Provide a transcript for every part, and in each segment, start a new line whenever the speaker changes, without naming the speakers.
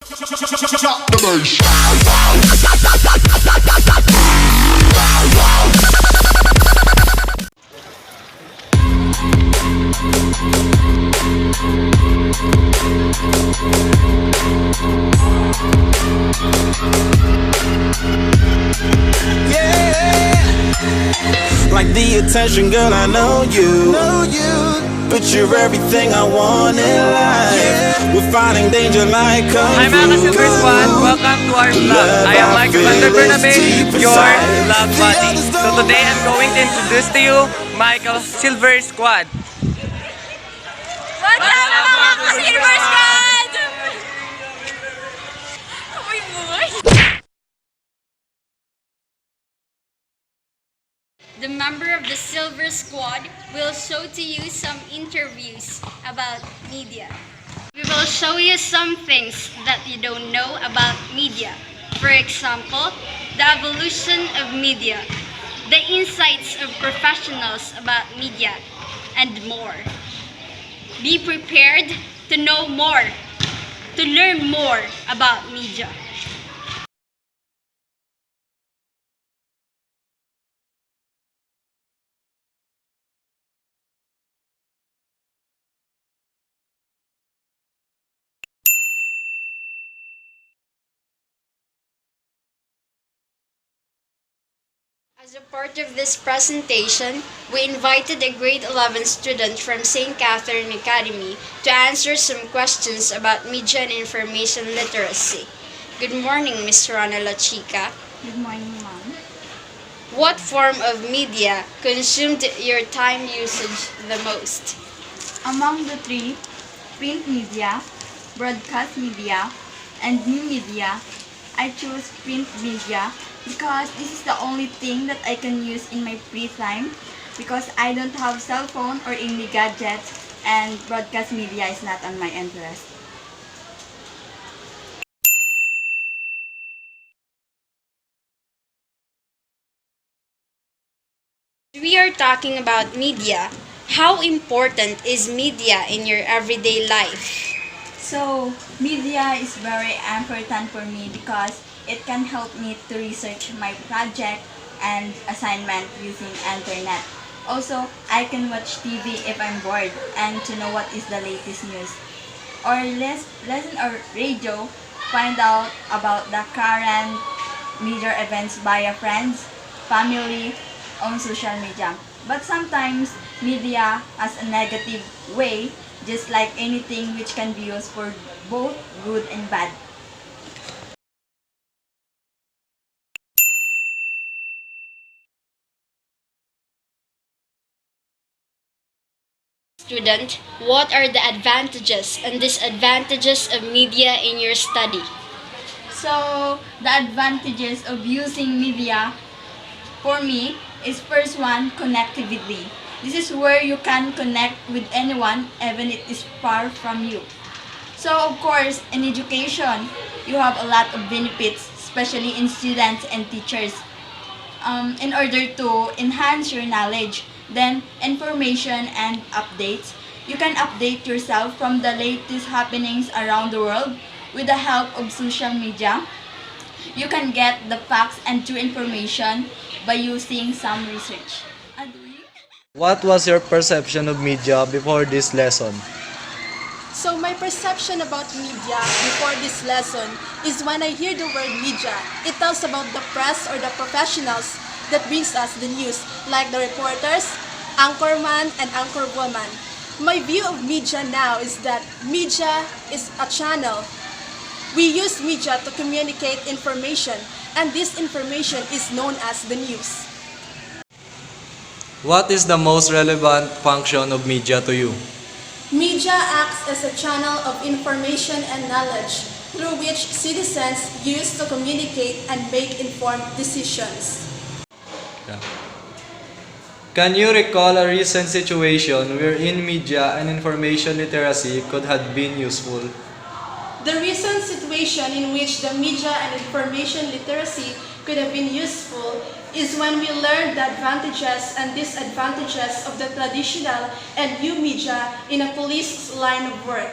Like the attention, girl, I know you. But you're everything I want in life. We're fighting danger like kung
Hi mga ka-Silver Squad! Welcome to our vlog. I am Evander, Bernabe, your vlog buddy. So today I'm going to introduce to you Michael's Silver Squad.
What's up mga ka-Silver Squad? Uy, buhay! The member of the Silver Squad will show to you some interviews about media. We will show you some things that you don't know about media. For example, the evolution of media, the insights of professionals about media, and more. Be prepared to know more, to learn more about media. As a part of this presentation, we invited a grade 11 student from St. Catherine Academy to answer some questions about media and information literacy. Good morning, Ms. Rana La Chica.
Good morning, ma'am.
What form of media consumed your time usage the most?
Among the three, print media, broadcast media, and new media, I choose print media because this is the only thing that I can use in my free time because I don't have cell phone or any gadgets and broadcast media is not on my interest.
We are talking about media. How important is media in your everyday life?
So, media is very important for me because it can help me to research my project and assignment using internet. Also, I can watch TV if I'm bored and to know what is the latest news. Or listen or radio, find out about the current major events via friends, family, on social media. But sometimes, media has a negative way, just like anything which can be used for both good and bad.
Student, what are the advantages and disadvantages of media in your study?
So, the advantages of using media for me is first one, connectivity. This is where you can connect with anyone even it is far from you. So, of course, in education, you have a lot of benefits, especially in students and teachers. In order to enhance your knowledge, then information and updates. You can update yourself from the latest happenings around the world with the help of social media. You can get the facts and true information by using some research.
What was your perception of media before this lesson?
So my perception about media before this lesson is when I hear the word media, it tells about the press or the professionals that brings us the news, like the reporters, anchorman, and anchorwoman. My view of media now is that media is a channel. We use media to communicate information, and this information is known as the news.
What is the most relevant function of media to you?
Media acts as a channel of information and knowledge through which citizens use to communicate and make informed decisions.
Yeah. Can you recall a recent situation wherein media and information literacy could have been useful?
The recent situation in which the media and information literacy could have been useful is when we learned the advantages and disadvantages of the traditional and new media in a police line of work.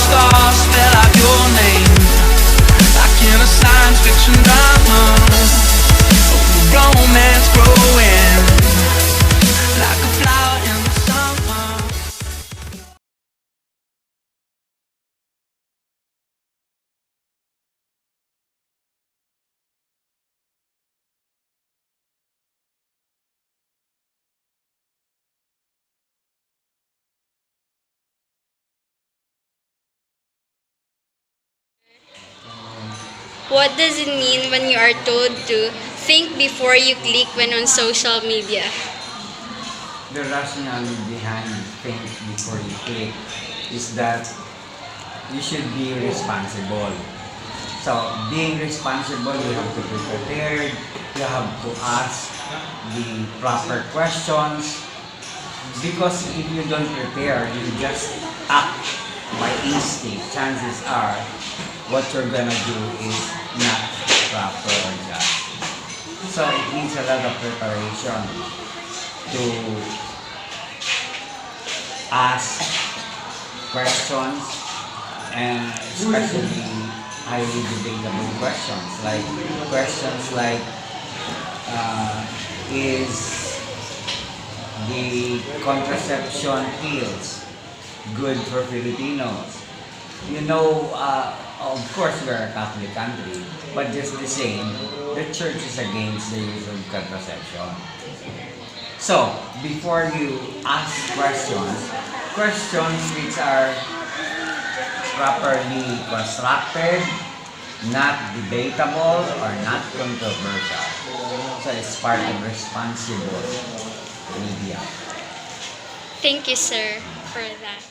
Stars spell out your name like in a science fiction drama. Romance growing like a flower in the summer.
What does it mean when you are told to think before you click when on social media?
The rationale behind think before you click is that you should be responsible. So, being responsible, you have to be prepared, you have to ask the proper questions, because if you don't prepare, you just act by instinct, chances are what you're gonna do is not proper or just. So it needs a lot of preparation to ask questions, and especially highly debatable questions like is the contraception pills good for Filipinos? You know, of course we are a Catholic country, but just the same, the church is against the use of contraception. So, before you ask questions which are properly constructed, not debatable, or not controversial. So, it's part of responsible media.
Thank you, sir, for that.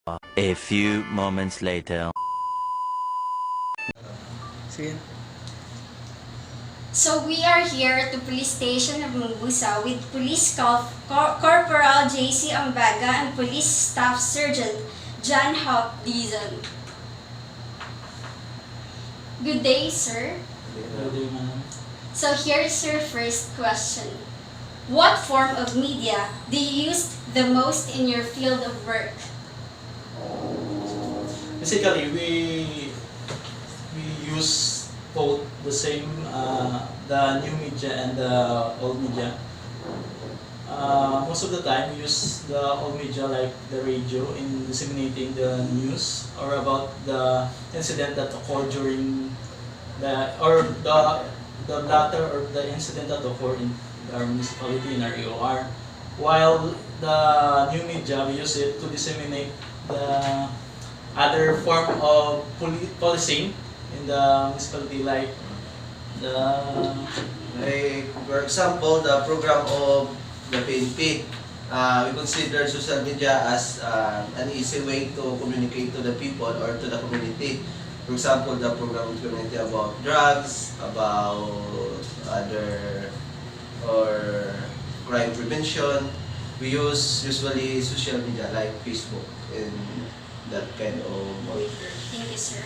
A few moments later.
Sige.
So we are here at the police station of Mumbusa with Police Corporal JC Ambaga and Police Staff Sergeant John Hop Dizon. Good day, sir. So here's your first question. What form of media do you use the most in your field of work?
Basically, we use both the same, the new media and the old media. Most of the time, we use the old media like the radio in disseminating the news or about the incident that occurred during the latter or the incident that occurred in our municipality, in our EOR. While the new media, we use it to disseminate the other form of policing in the municipality, like
for example, the program of the PNP. We consider social media as an easy way to communicate to the people or to the community. For example, the program community about drugs, about other or crime prevention. We use usually social media like Facebook and that kind of.
Thank you, sir.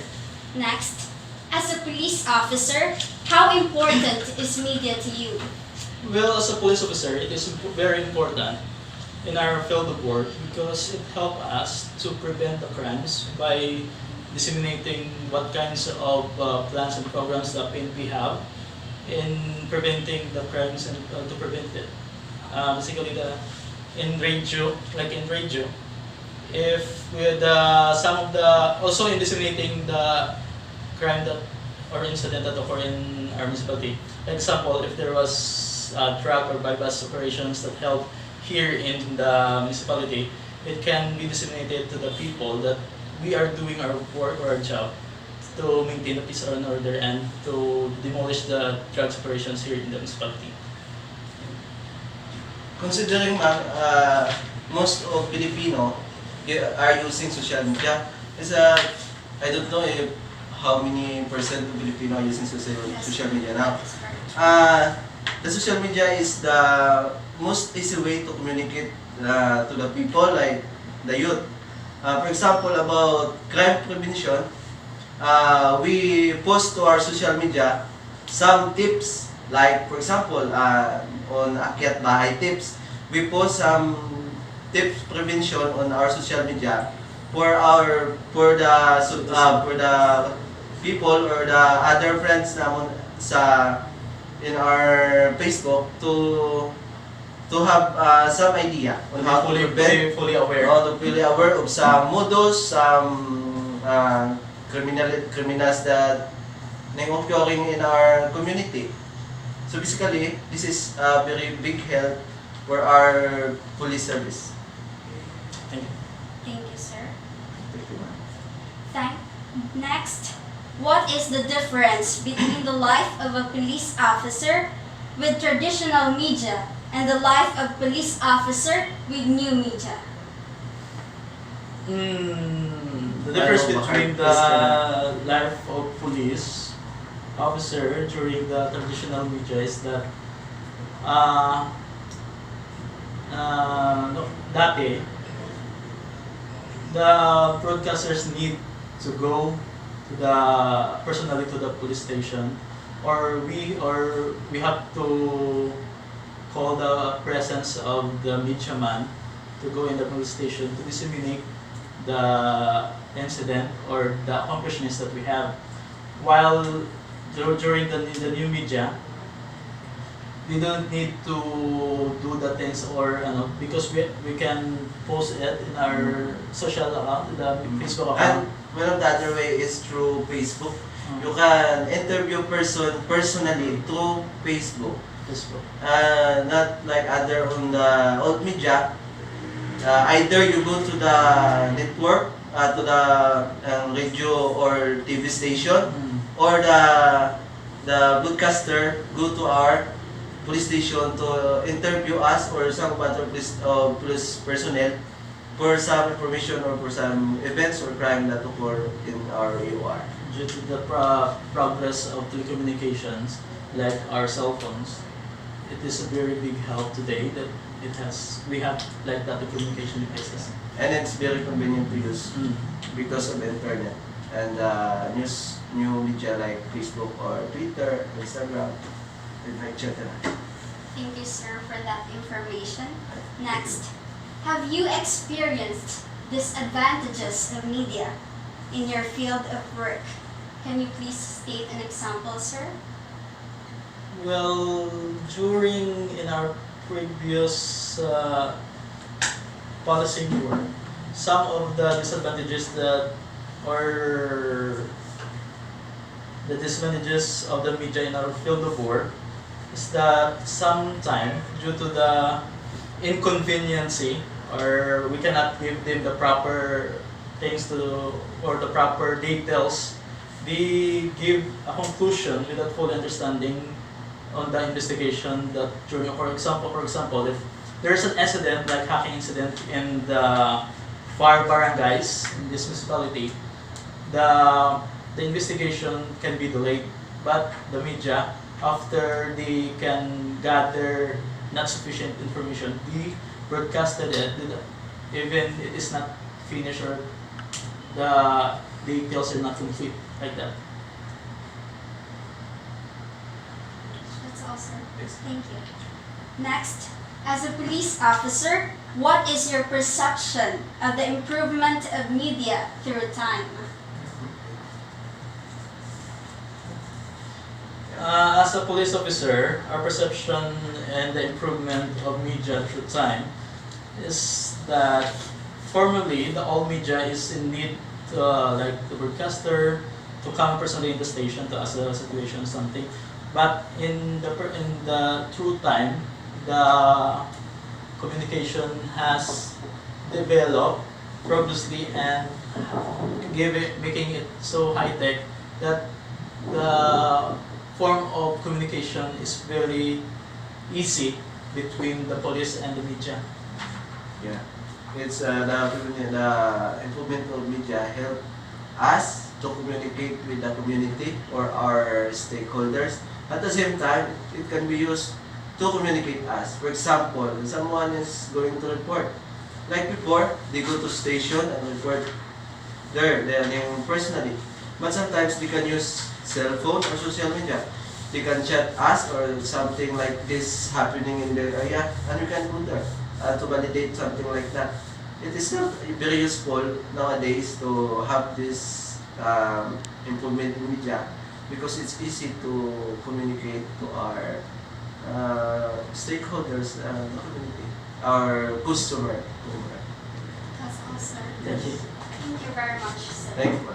Next, as a police officer, how important is media to you?
Well, as a police officer, it is very important in our field of work because it helps us to prevent the crimes by disseminating what kinds of plans and programs the PNP have in preventing the crimes and to prevent it. Basically, in radio, if with some of the also in disseminating the crime that or incident that occur in our municipality. Example, if there was drug or bypass operations that held here in the municipality, it can be disseminated to the people that we are doing our work or our job to maintain the peace and order and to demolish the drugs operations here in the municipality.
Considering most of Filipino are using social media, I don't know if how many percent of Filipino are using social media now. The social media is the most easy way to communicate to the people, like the youth. For example, about crime prevention, we post to our social media some tips, like for example, on Akyat Bahay tips, we post some tips prevention on our social media for the people or the other friends namon in our Facebook to have some idea on how to prevent,
fully aware.
to fully aware of some modus, some criminals that occurring in our community. So basically, this is a very big help for our police service.
Thank you.
Thank you, sir.
Thank you, ma'am.
Next, what is the difference between the life of a police officer with traditional media and the life of police officer with new media?
The difference between the life of police officer during the traditional media is that dati the broadcasters need to go to personally to the police station, or we have to call the presence of the media man to go in the police station to disseminate the incident or the accomplishments that we have. While during the new media, we don't need to do the things or because we can post it in our social account, the Facebook account.
And one of the other way is through Facebook. You can interview personally through Facebook. Not like other on the old media. Either you go to the network, to the radio or TV station, or the broadcaster go to our police station to interview us or some other police personnel for some information or for some events or crime that occur in our AOR.
Due to the progress of telecommunications, like our cell phones, it is a very big help today that we have like data communication devices.
And it's very convenient to use because of the internet and new media like Facebook or Twitter, Instagram, etc.
Thank you, sir, for that information. Next, have you experienced disadvantages of media in your field of work? Can you please state an example, sir?
Well, in our previous policy work, some of the disadvantages of the media in our field of work is that sometimes due to the inconveniency or we cannot give them the proper things or the proper details, they give a conclusion without full understanding on the investigation that during, for example, if there's an incident like hacking incident in the far barangays in this municipality, the investigation can be delayed, but the media, after they can gather not sufficient information, they broadcasted it even it is not finished or the details are not complete, like that.
That's all, sir. Thank you. Next, as a police officer, what is your perception of the improvement of media through time?
As a police officer, our perception and the improvement of media through time is that formerly the all media is in need to, like the broadcaster to come personally in the station to assess the situation or something. But in the through time, the communication has developed progressively and making it so high tech that the form of communication is very easy between the police and the media.
Yeah, it's the improvement of media help us to communicate with the community or our stakeholders. At the same time, it can be used to communicate us. For example, when someone is going to report, like before, they go to station and report their name personally. But sometimes they can use cell phone or social media. They can chat us or something like this happening in their area, and we can go there to validate something like that. It is not very useful nowadays to have this improvement in media because it's easy to communicate to our stakeholders and the community, our customer.
That's all, sir.
Thank you.
Thank you very much, sir.
Thank you.